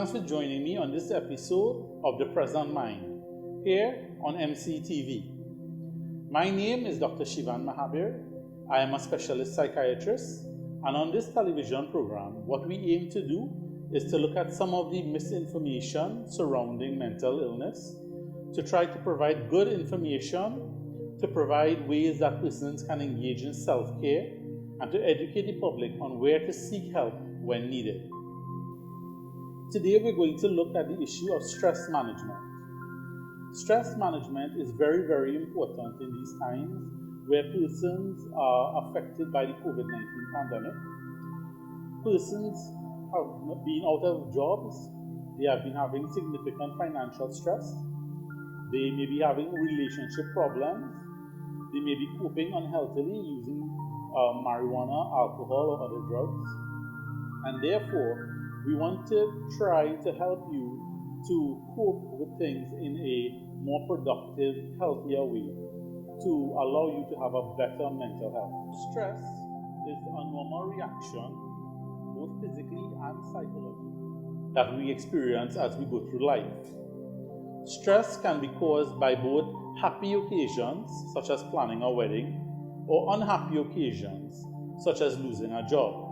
Thanks for joining me on this episode of The Present Mind, here on MCTV. My name is Dr. Shivan Mahabir. I am a specialist psychiatrist, and on this television program, what we aim to do is to look at some of the misinformation surrounding mental illness, to try to provide good information, to provide ways that persons can engage in self-care, and to educate the public on where to seek help when needed. Today we're going to look at the issue of stress management. Stress management is very, very important in these times where persons are affected by the COVID-19 pandemic. Persons have been out of jobs, they have been having significant financial stress, they may be having relationship problems, they may be coping unhealthily using marijuana, alcohol, or other drugs, and therefore we want to try to help you to cope with things in a more productive, healthier way to allow you to have a better mental health. Stress is a normal reaction, both physically and psychologically, that we experience as we go through life. Stress can be caused by both happy occasions, such as planning a wedding, or unhappy occasions, such as losing a job.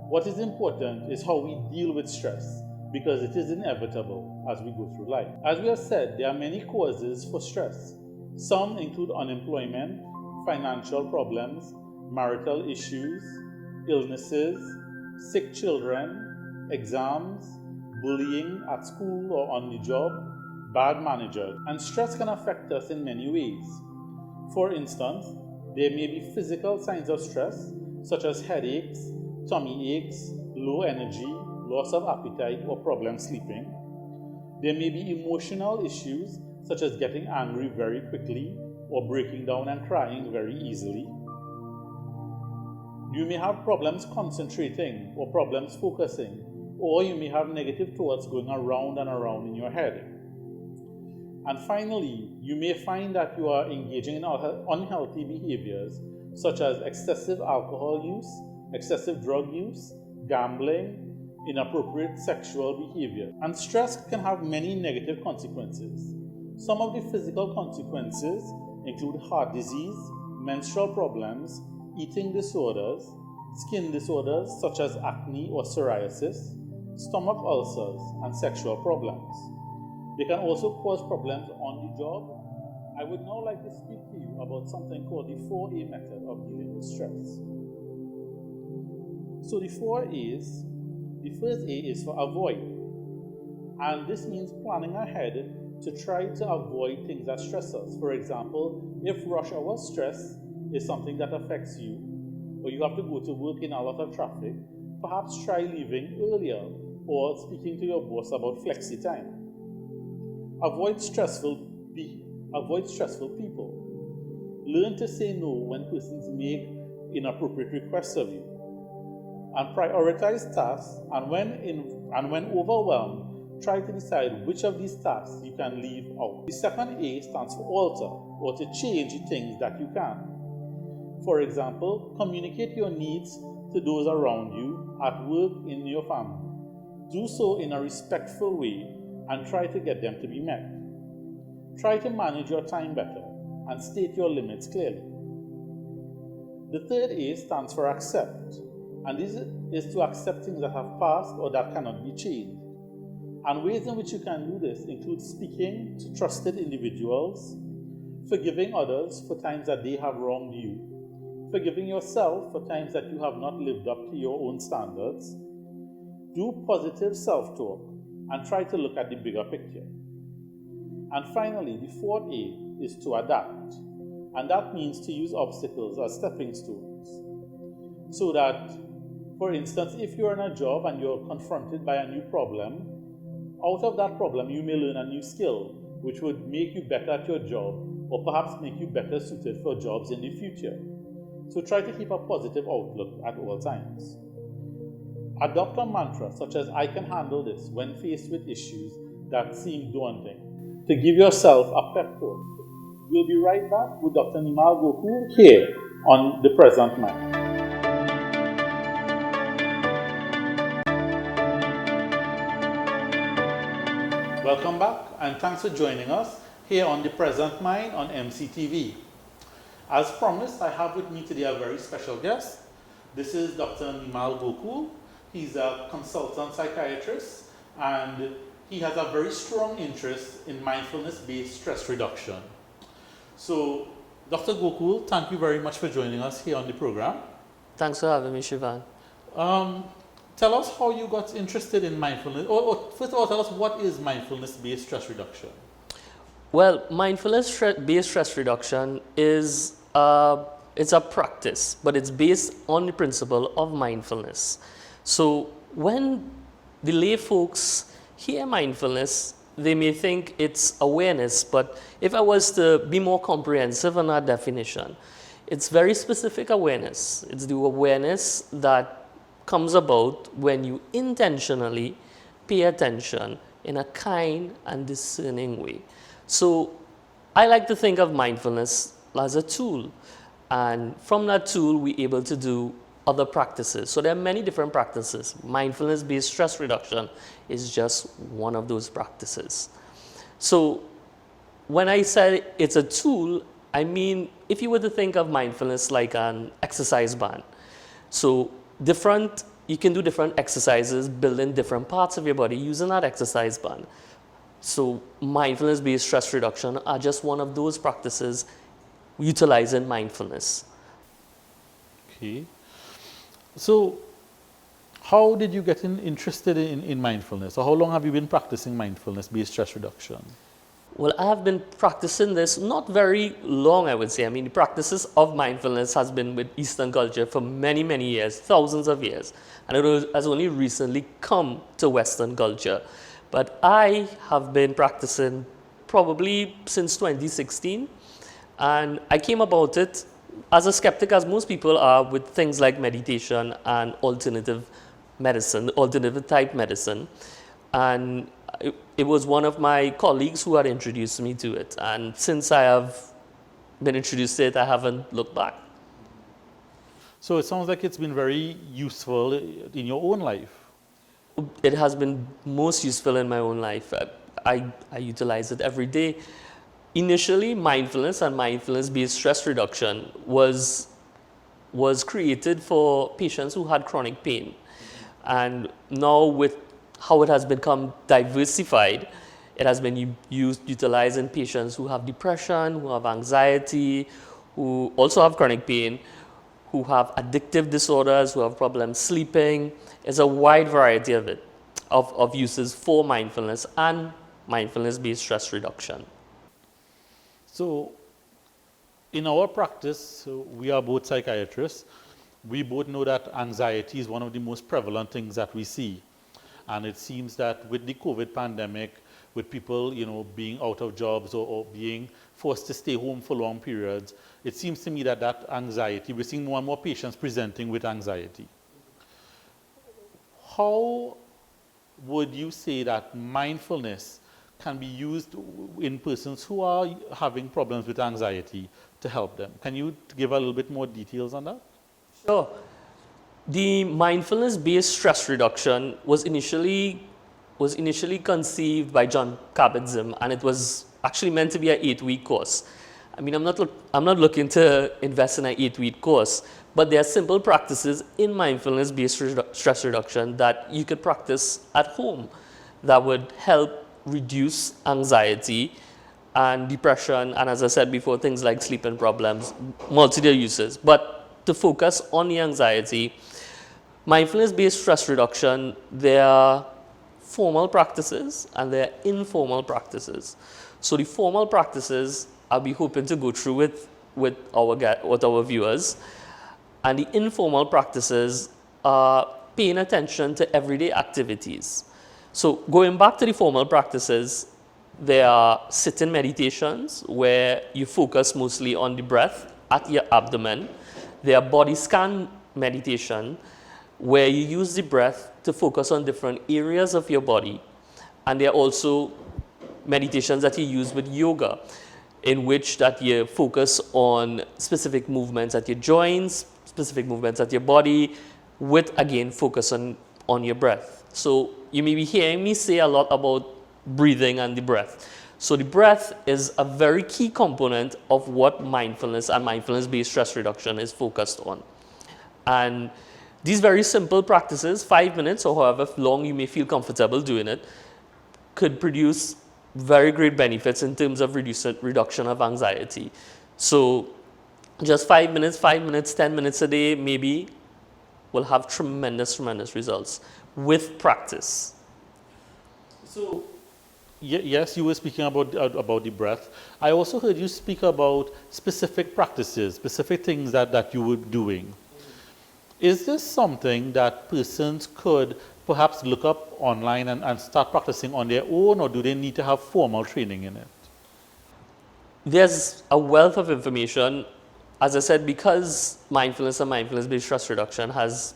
What is important is how we deal with stress, because it is inevitable as we go through life. As we have said, there are many causes for stress. Some include unemployment, financial problems, marital issues, illnesses, sick children, exams, bullying at school or on the job, bad managers. And stress can affect us in many ways. For instance, there may be physical signs of stress, such as headaches, tummy aches, low energy, loss of appetite, or problems sleeping. There may be emotional issues, such as getting angry very quickly or breaking down and crying very easily. You may have problems concentrating or problems focusing, or you may have negative thoughts going around and around in your head. And finally, you may find that you are engaging in unhealthy behaviors, such as excessive alcohol use, excessive drug use, gambling, inappropriate sexual behavior. And stress can have many negative consequences. Some of the physical consequences include heart disease, menstrual problems, eating disorders, skin disorders such as acne or psoriasis, stomach ulcers, and sexual problems. They can also cause problems on the job. I would now like to speak to you about something called the 4A method of dealing with stress. So the 4 A's, the first A is for avoid. And this means planning ahead to try to avoid things that stress us. For example, if rush hour stress is something that affects you, or you have to go to work in a lot of traffic, perhaps try leaving earlier or speaking to your boss about flexi time. Avoid stressful people. Learn to say no when persons make inappropriate requests of you. And prioritize tasks, and when overwhelmed, try to decide which of these tasks you can leave out. The second A stands for alter, or to change the things that you can. For example, communicate your needs to those around you, at work, in your family. Do so in a respectful way and try to get them to be met. Try to manage your time better and state your limits clearly. The third A stands for accept. And this is to accept things that have passed or that cannot be changed. And ways in which you can do this include speaking to trusted individuals, forgiving others for times that they have wronged you, forgiving yourself for times that you have not lived up to your own standards. Do positive self-talk and try to look at the bigger picture. And finally, the fourth A is to adapt. And that means to use obstacles as stepping stones. So that, for instance, if you're in a job and you're confronted by a new problem, out of that problem you may learn a new skill which would make you better at your job or perhaps make you better suited for jobs in the future. So try to keep a positive outlook at all times. Adopt a mantra such as "I can handle this" when faced with issues that seem daunting, to give yourself a pep talk. We'll be right back with Dr. Nimal Goku here on The Present Mind. Welcome back and thanks for joining us here on The Present Mind on MCTV. As promised, I have with me today a very special guest. This is Dr. Nimal Goku. He's a consultant psychiatrist and he has a very strong interest in mindfulness-based stress reduction. So, Dr. Gokool, thank you very much for joining us here on the program. Thanks for having me, Shivan. Tell us how you got interested in mindfulness. First of all, tell us what is mindfulness-based stress reduction? Well, mindfulness-based stress reduction is it's a practice, but it's based on the principle of mindfulness. So when the lay folks hear mindfulness, they may think it's awareness, but if I was to be more comprehensive on that definition, it's very specific awareness. It's the awareness that comes about when you intentionally pay attention in a kind and discerning way. So I like to think of mindfulness as a tool, and from that tool we're able to do other practices. So there are many different practices. Mindfulness-based stress reduction is just one of those practices. So when I say it's a tool, I mean if you were to think of mindfulness like an exercise band. So you can do different exercises, building different parts of your body using that exercise band. So mindfulness-based stress reduction are just one of those practices utilizing mindfulness. Okay. So how did you get interested in mindfulness? Or how long have you been practicing mindfulness-based stress reduction? Well, I have been practicing this not very long, I would say. I mean, the practices of mindfulness has been with Eastern culture for many, many years, thousands of years. And it has only recently come to Western culture. But I have been practicing probably since 2016. And I came about it as a skeptic, as most people are, with things like meditation and alternative medicine, alternative type medicine. And it was one of my colleagues who had introduced me to it. And since I have been introduced to it, I haven't looked back. So it sounds like it's been very useful in your own life. It has been most useful in my own life. I utilize it every day. Initially, mindfulness and mindfulness-based stress reduction was created for patients who had chronic pain. And now with how it has become diversified, it has been utilized in patients who have depression, who have anxiety, who also have chronic pain, who have addictive disorders, who have problems sleeping. There's a wide variety of it, of uses for mindfulness and mindfulness-based stress reduction. So in our practice, we are both psychiatrists. We both know that anxiety is one of the most prevalent things that we see. And it seems that with the COVID pandemic, with people being out of jobs or being forced to stay home for long periods, it seems to me that anxiety, we're seeing more and more patients presenting with anxiety. How would you say that mindfulness can be used in persons who are having problems with anxiety to help them? Can you give a little bit more details on that? Sure. The mindfulness-based stress reduction was initially conceived by John Kabat-Zinn, and it was actually meant to be an 8-week course. I mean, I'm not looking to invest in an 8-week course, but there are simple practices in mindfulness-based stress reduction that you could practice at home that would help reduce anxiety and depression, and as I said before, things like sleeping problems, multiple uses. But to focus on the anxiety, mindfulness-based stress reduction, there are formal practices and there are informal practices. So the formal practices I'll be hoping to go through with our viewers, and the informal practices are paying attention to everyday activities. So going back to the formal practices, there are sitting meditations where you focus mostly on the breath at your abdomen. There are body scan meditation where you use the breath to focus on different areas of your body. And there are also meditations that you use with yoga, in which that you focus on specific movements at your joints, specific movements at your body, with, again, focus on your breath. So you may be hearing me say a lot about breathing and the breath. So the breath is a very key component of what mindfulness and mindfulness-based stress reduction is focused on. And these very simple practices, 5 minutes or however long you may feel comfortable doing it, could produce very great benefits in terms of reduction of anxiety. So just 5 minutes, 10 minutes a day, maybe will have tremendous results with practice. So, yes, you were speaking about the breath. I also heard you speak about specific practices, specific things that you were doing. Is this something that persons could perhaps look up online and start practicing on their own, or do they need to have formal training in it? There's a wealth of information. As I said, because mindfulness and mindfulness-based stress reduction has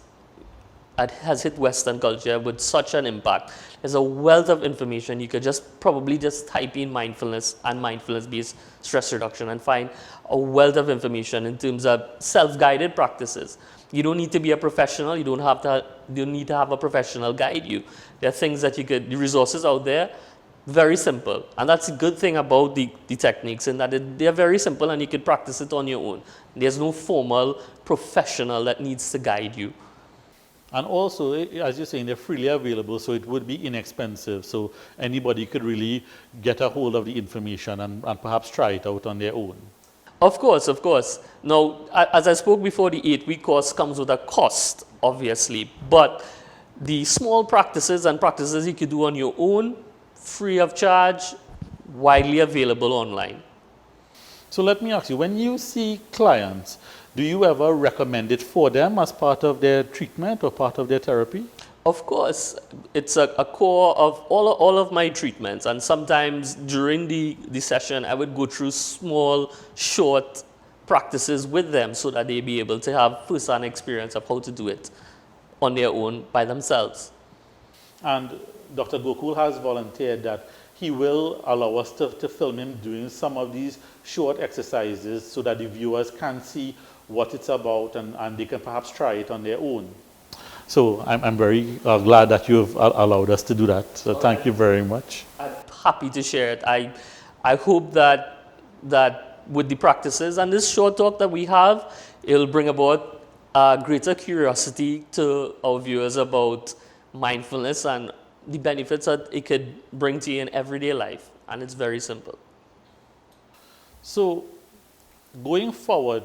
hit Western culture with such an impact, there's a wealth of information. You could probably just type in mindfulness and mindfulness-based stress reduction and find a wealth of information in terms of self-guided practices. You don't need to be a professional. You don't need to have a professional guide you. There are things that the resources out there, very simple. And that's a good thing about the techniques, in that they're very simple and you can practice it on your own. There's no formal professional that needs to guide you. And also, as you're saying, they're freely available, so it would be inexpensive. So anybody could really get a hold of the information and perhaps try it out on their own. Of course, of course. Now, as I spoke before, the 8-week course comes with a cost, obviously. But the small practices and practices you could do on your own, free of charge, widely available online. So let me ask you, when you see clients, do you ever recommend it for them as part of their treatment or part of their therapy? Of course, it's a core of all of my treatments, and sometimes during the session I would go through small, short practices with them so that they'd be able to have first-hand experience of how to do it on their own by themselves. And Dr. Gokool has volunteered that he will allow us to film him doing some of these short exercises so that the viewers can see what it's about and they can perhaps try it on their own. So I'm very glad that you've allowed us to do that. So thank you very much. I'm happy to share it. I hope that with the practices and this short talk that we have, it'll bring about greater curiosity to our viewers about mindfulness and the benefits that it could bring to you in everyday life. And it's very simple. So going forward,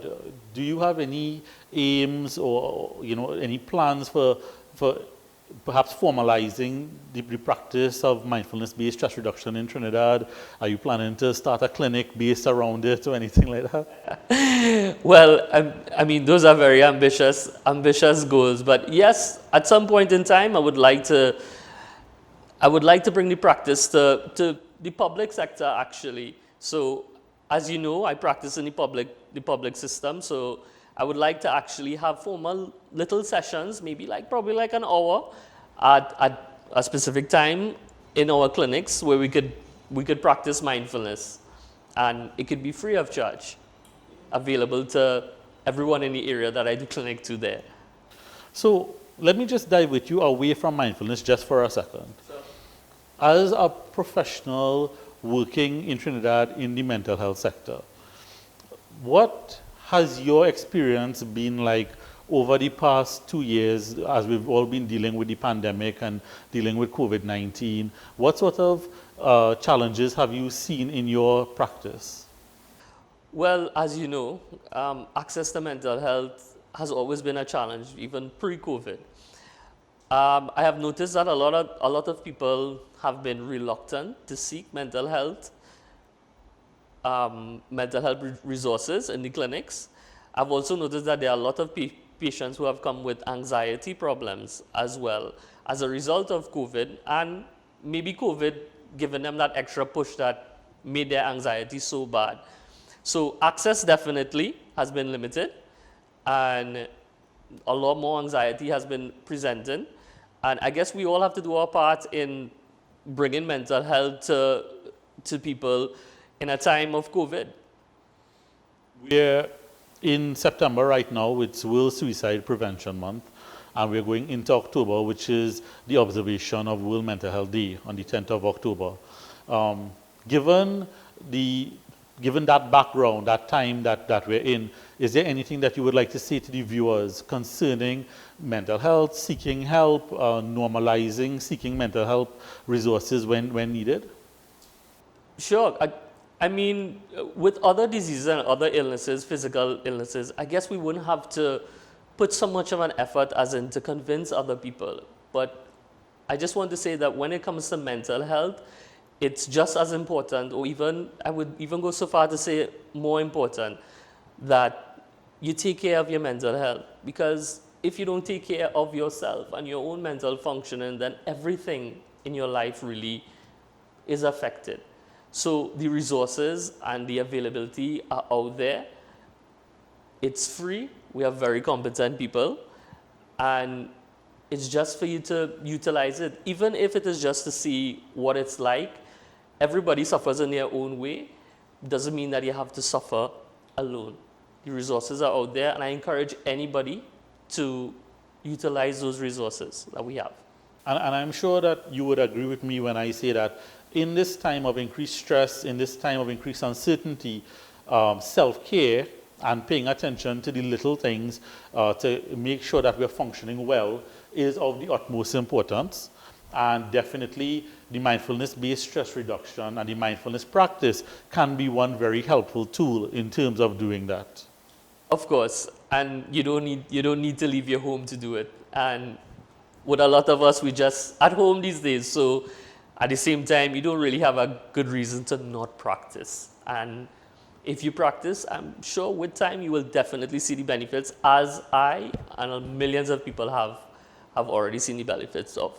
do you have any aims or any plans for perhaps formalizing the practice of mindfulness-based stress reduction in Trinidad? Are you planning to start a clinic based around it or anything like that? Well, I mean, those are very ambitious goals. But yes, at some point in time, I would like to bring the practice to the public sector, actually. So, as you know, I practice in the public system, so I would like to actually have formal little sessions, probably like an hour at a specific time in our clinics where we could practice mindfulness, and it could be free of charge, available to everyone in the area that I do clinic to there. So let me just dive with you away from mindfulness just for a second. As a professional working in Trinidad in the mental health sector, what has your experience been like over the past 2 years as we've all been dealing with the pandemic and dealing with COVID-19? What sort of challenges have you seen in your practice? Well, as you know, access to mental health has always been a challenge, even pre-COVID. I have noticed that a lot of people have been reluctant to seek mental health resources in the clinics. I've also noticed that there are a lot of patients who have come with anxiety problems as well as a result of COVID, and maybe COVID giving them that extra push that made their anxiety so bad. So access definitely has been limited, and a lot more anxiety has been presented. And I guess we all have to do our part in bringing mental health to people in a time of COVID. We're in September right now. It's World Suicide Prevention Month, and we're going into October, which is the observation of World Mental Health Day on the 10th of October. Given that background, that time that we're in, is there anything that you would like to say to the viewers concerning mental health, seeking help, normalizing, seeking mental health resources when needed? Sure. I mean, with other diseases and other illnesses, physical illnesses, I guess we wouldn't have to put so much of an effort as in to convince other people. But I just want to say that when it comes to mental health, it's just as important, or even, I would even go so far to say more important, that you take care of your mental health. Because if you don't take care of yourself and your own mental functioning, then everything in your life really is affected. So the resources and the availability are out there. It's free. We have very competent people. And it's just for you to utilize it. Even if it is just to see what it's like, everybody suffers in their own way. Doesn't mean that you have to suffer alone. The resources are out there, and I encourage anybody to utilize those resources that we have. And I'm sure that you would agree with me when I say that in this time of increased stress, in this time of increased uncertainty, self-care and paying attention to the little things to make sure that we're functioning well is of the utmost importance. And definitely the mindfulness-based stress reduction and the mindfulness practice can be one very helpful tool in terms of doing that. Of course, and you don't need to leave your home to do it. And with a lot of us, we just at home these days, so at the same time, you don't really have a good reason to not practice. And if you practice, I'm sure with time you will definitely see the benefits, as I and millions of people have already seen the benefits of.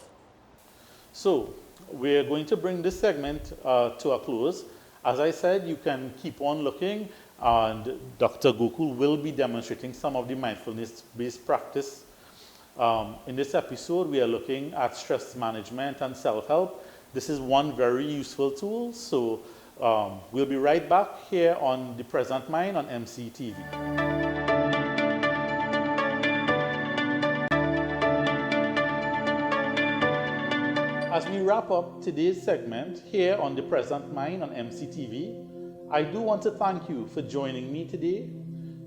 So we're going to bring this segment to a close. As I said, you can keep on looking, and Dr. Gokool will be demonstrating some of the mindfulness-based practice. In this episode, we are looking at stress management and self-help. This is one very useful tool. So we'll be right back here on The Present Mind on MCTV. As we wrap up today's segment here on The Present Mind on MCTV, I do want to thank you for joining me today.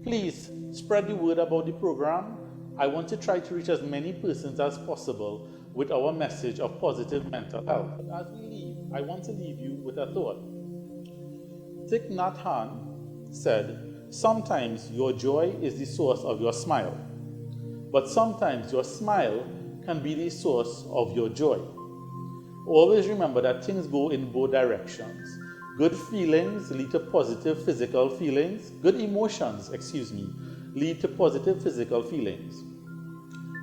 Please spread the word about the program. I want to try to reach as many persons as possible with our message of positive mental health. As we leave, I want to leave you with a thought. Thich Nhat Hanh said, "Sometimes your joy is the source of your smile, but sometimes your smile can be the source of your joy." Always remember that things go in both directions. Good feelings lead to positive physical feelings. Good emotions, lead to positive physical feelings.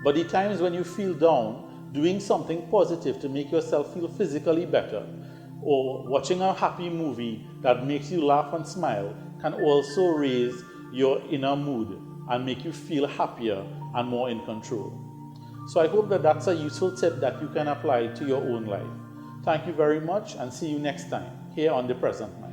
But the times when you feel down, doing something positive to make yourself feel physically better, or watching a happy movie that makes you laugh and smile, can also raise your inner mood and make you feel happier and more in control. So I hope that that's a useful tip that you can apply to your own life. Thank you very much, and see you next time here on The Present Mind.